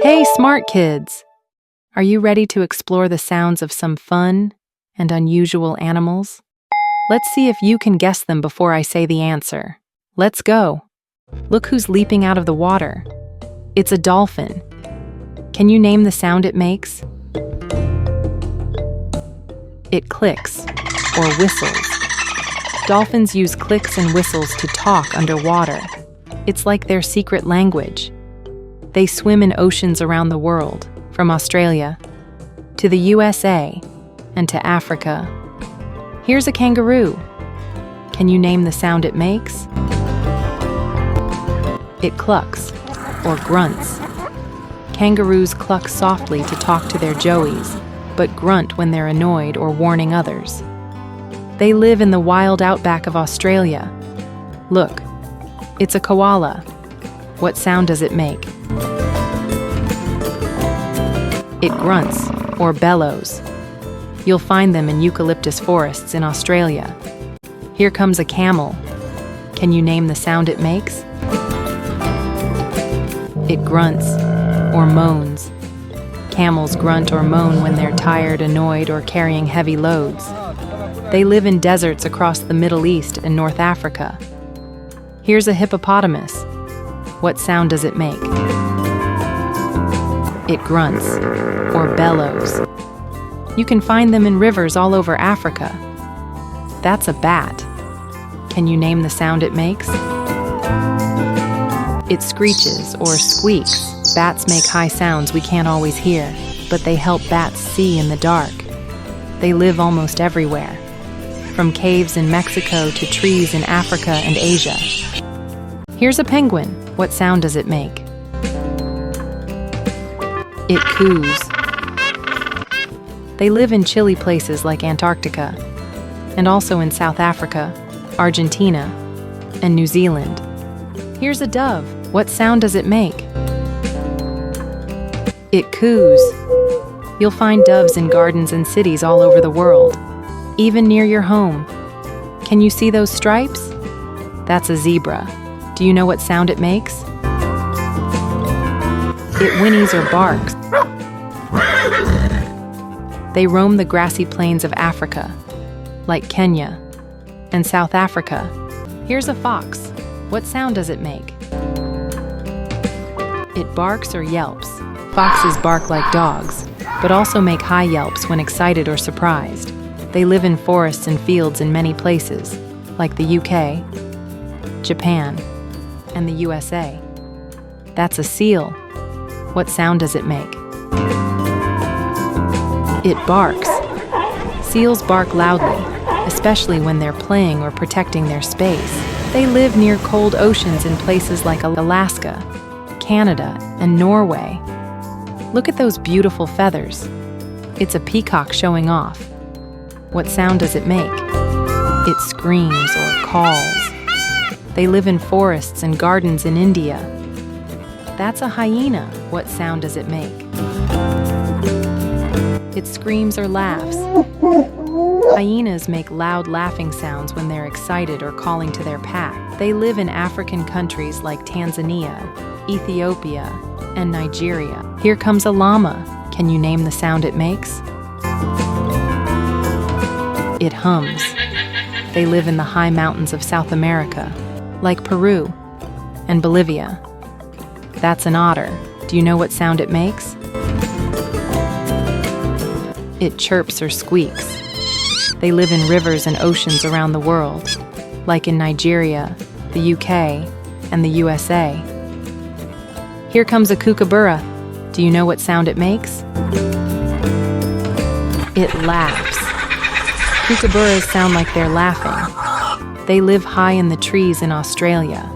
Hey, smart kids! Are you ready to explore the sounds of some fun and unusual animals? Let's see if you can guess them before I say the answer. Let's go! Look who's leaping out of the water. It's a dolphin. Can you name the sound it makes? It clicks, or whistles. Dolphins use clicks and whistles to talk underwater. It's like their secret language. They swim in oceans around the world, from Australia to the USA and to Africa. Here's a kangaroo. Can you name the sound it makes? It clucks, or grunts. Kangaroos cluck softly to talk to their joeys, but grunt when they're annoyed or warning others. They live in the wild outback of Australia. Look, it's a koala. What sound does it make? It grunts, or bellows. You'll find them in eucalyptus forests in Australia. Here comes a camel. Can you name the sound it makes? It grunts, or moans. Camels grunt or moan when they're tired, annoyed, or carrying heavy loads. They live in deserts across the Middle East and North Africa. Here's a hippopotamus. What sound does it make? It grunts, or bellows. You can find them in rivers all over Africa. That's a bat. Can you name the sound it makes? It screeches or squeaks. Bats make high sounds we can't always hear, but they help bats see in the dark. They live almost everywhere, from caves in Mexico to trees in Africa and Asia. Here's a penguin. What sound does it make? It coos. They live in chilly places like Antarctica, and also in South Africa, Argentina, and New Zealand. Here's a dove. What sound does it make? It coos. You'll find doves in gardens and cities all over the world, even near your home. Can you see those stripes? That's a zebra. Do you know what sound it makes? It whinnies or barks. They roam the grassy plains of Africa, like Kenya and South Africa. Here's a fox. What sound does it make? It barks or yelps. Foxes bark like dogs, but also make high yelps when excited or surprised. They live in forests and fields in many places, like the UK, Japan, and the USA. That's a seal. What sound does it make? It barks. Seals bark loudly, especially when they're playing or protecting their space. They live near cold oceans in places like Alaska, Canada, and Norway. Look at those beautiful feathers. It's a peacock showing off. What sound does it make? It screams or calls. They live in forests and gardens in India. That's a hyena. What sound does it make? It screams or laughs. Hyenas make loud laughing sounds when they're excited or calling to their pack. They live in African countries like Tanzania, Ethiopia, and Nigeria. Here comes a llama. Can you name the sound it makes? It hums. They live in the high mountains of South America, like Peru and Bolivia. That's an otter. Do you know what sound it makes? It chirps or squeaks. They live in rivers and oceans around the world, like in Nigeria, the UK, and the USA. Here comes a kookaburra. Do you know what sound it makes? It laughs. Kookaburras sound like they're laughing. They live high in the trees in Australia.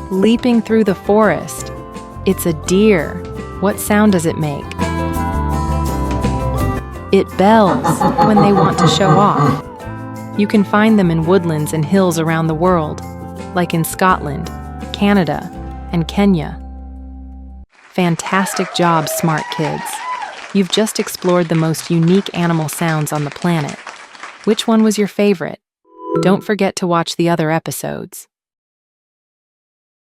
Leaping through the forest. It's a deer. What sound does it make? It bells when they want to show off. You can find them in woodlands and hills around the world, like in Scotland, Canada, and Kenya. Fantastic job, smart kids. You've just explored the most unique animal sounds on the planet. Which one was your favorite? Don't forget to watch the other episodes.